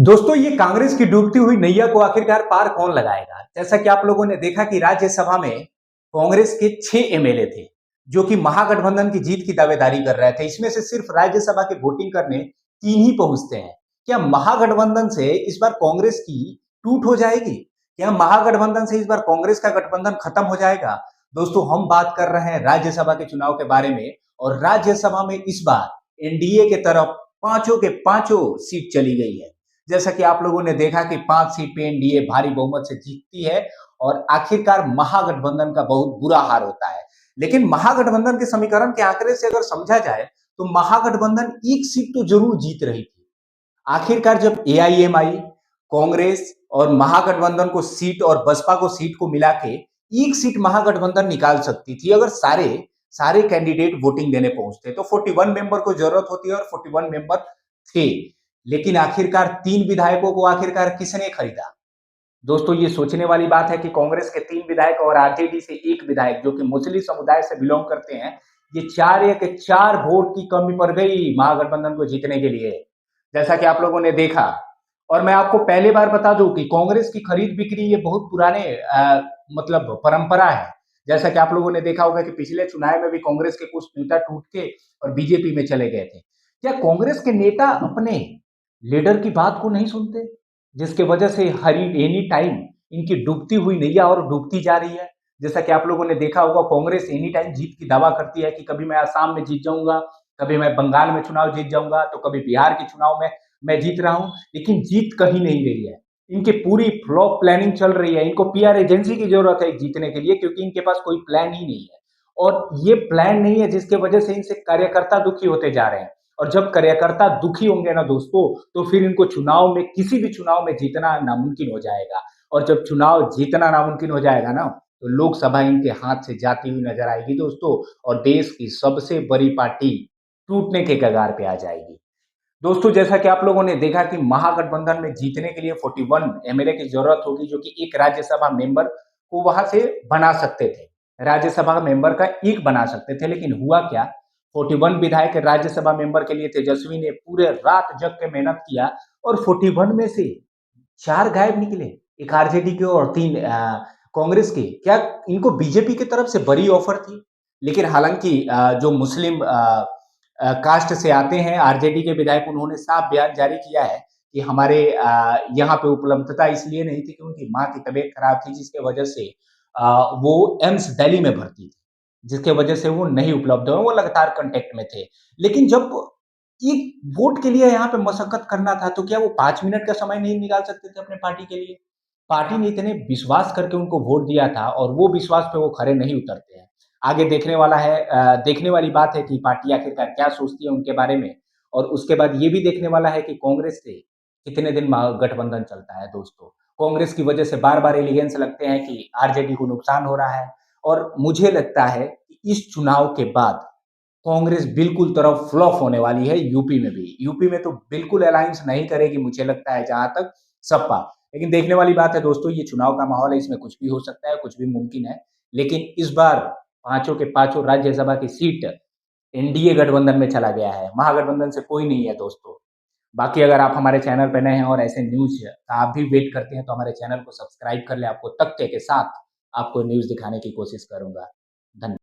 दोस्तों, ये कांग्रेस की डूबती हुई नैया को आखिरकार पार कौन लगाएगा? जैसा कि आप लोगों ने देखा कि राज्यसभा में कांग्रेस के 6 एमएलए थे, जो कि महागठबंधन की जीत की दावेदारी कर रहे थे। इसमें से सिर्फ राज्यसभा की वोटिंग करने 3 ही पहुंचते हैं। क्या महागठबंधन से इस बार कांग्रेस की टूट हो जाएगी? क्या महागठबंधन से इस बार कांग्रेस का गठबंधन खत्म हो जाएगा? दोस्तों, हम बात कर रहे हैं राज्यसभा के चुनाव के बारे में। और राज्यसभा में इस बार एनडीए के तरफ पांचों के पांचों सीट चली गई है। जैसा कि आप लोगों ने देखा कि 5 सीट पे एनडीए भारी बहुमत से जीतती है और आखिरकार महागठबंधन का बहुत बुरा हाल होता है। लेकिन महागठबंधन के समीकरण के आंकड़े से अगर समझा जाए तो महागठबंधन एक सीट तो जरूर जीत रही थी। आखिरकार जब एआईएमआई, कांग्रेस और महागठबंधन को सीट और बसपा को सीट को मिला के एक सीट महागठबंधन निकाल सकती थी अगर सारे सारे कैंडिडेट वोटिंग देने पहुंचते। तो 41 मेंबर को जरूरत होती है और 41 मेंबर थे। लेकिन आखिरकार 3 विधायकों को आखिरकार किसने खरीदा? दोस्तों, ये सोचने वाली बात है कि कांग्रेस के 3 विधायक और आरजेडी से 1 विधायक जो कि मुस्लिम समुदाय से बिलोंग करते हैं, ये 4 के 4 वोट की कमी पड़ गई महागठबंधन को जीतने के लिए, जैसा कि आप लोगों ने देखा। और मैं आपको पहले बार बता दूं कि कांग्रेस की खरीद बिक्री ये बहुत पुराने मतलब परंपरा है। जैसा कि आप लोगों ने देखा होगा कि पिछले चुनाव में भी कांग्रेस के कुछ नेता टूट के और बीजेपी में चले गए थे। क्या कांग्रेस के नेता अपने लीडर की बात को नहीं सुनते, जिसके वजह से हर एनी टाइम इनकी डूबती हुई नैया और डूबती जा रही है? जैसा कि आप लोगों ने देखा होगा, कांग्रेस एनी टाइम जीत की दावा करती है कि कभी मैं असम में जीत जाऊंगा, कभी मैं बंगाल में चुनाव जीत जाऊंगा, तो कभी बिहार के चुनाव में मैं जीत रहा हूं। लेकिन जीत कहीं नहीं रही है। इनकी पूरी फ्लॉप प्लानिंग चल रही है। इनको पीआर एजेंसी की जरूरत है जीतने के लिए, क्योंकि इनके पास कोई प्लान ही नहीं है। और ये प्लान नहीं है, जिसके वजह से इनसे कार्यकर्ता दुखी होते जा रहे हैं। और जब कार्यकर्ता दुखी होंगे ना दोस्तों, तो फिर इनको चुनाव में, किसी भी चुनाव में जीतना नामुमकिन हो जाएगा। और जब चुनाव जीतना नामुमकिन हो जाएगा ना, तो लोकसभा इनके हाथ से जाती हुई नजर आएगी दोस्तों। और देश की सबसे बड़ी पार्टी टूटने के कगार पे आ जाएगी। दोस्तों, जैसा कि आप लोगों ने देखा कि महागठबंधन में जीतने के लिए 41 एमएलए की जरूरत होगी, जो कि एक राज्यसभा मेंबर को वहां से बना सकते थे। राज्यसभा मेंबर का एक बना सकते थे, लेकिन हुआ क्या? 41 विधायक राज्यसभा मेंबर के लिए तेजस्वी ने पूरे रात जग के मेहनत किया और 41 में से 4 गायब निकले। एक आरजेडी के और 3 कांग्रेस के। क्या इनको बीजेपी की तरफ से बड़ी ऑफर थी? लेकिन हालांकि जो मुस्लिम कास्ट से आते हैं आरजेडी के विधायक, उन्होंने साफ बयान जारी किया है कि हमारे यहाँ पे उपलब्धता इसलिए नहीं थी कि उनकी माँ की तबीयत खराब थी, जिसके वजह से वो एम्स दिल्ली में भर्ती थी, जिसके वजह से वो नहीं उपलब्ध हुए। वो लगातार कांटेक्ट में थे। लेकिन जब एक वोट के लिए यहाँ पे मशक्कत करना था, तो क्या वो 5 मिनट का समय नहीं निकाल सकते थे अपने पार्टी के लिए? पार्टी ने इतने विश्वास करके उनको वोट दिया था और वो विश्वास पे वो खरे नहीं उतरते हैं। आगे देखने वाली बात है कि पार्टी आखिरकार क्या सोचती है उनके बारे में। और उसके बाद ये भी देखने वाला है कि कांग्रेस से कितने दिन गठबंधन चलता है दोस्तों। कांग्रेस की वजह से बार-बार एलिगेंस लगते हैं कि आरजेडी को नुकसान हो रहा है। और मुझे लगता है कि इस चुनाव के बाद कांग्रेस बिल्कुल तरफ फ्लॉप होने वाली है यूपी में भी। यूपी में तो बिल्कुल अलायंस नहीं करेगी मुझे लगता है, जहाँ तक सपा। लेकिन देखने वाली बात है दोस्तों, ये चुनाव का माहौल है, इसमें कुछ भी हो सकता है, कुछ भी मुमकिन है। लेकिन इस बार पाँचों के पाँचों राज्यसभा की सीट एनडीए गठबंधन में चला गया है। महागठबंधन से कोई नहीं है दोस्तों। बाकी अगर आप हमारे चैनल पे नए हैं और ऐसे न्यूज़ का आप भी वेट करते हैं, तो हमारे चैनल को सब्सक्राइब कर लें। आपको तथ्य के साथ आपको न्यूज़ दिखाने की कोशिश करूँगा। धन्यवाद।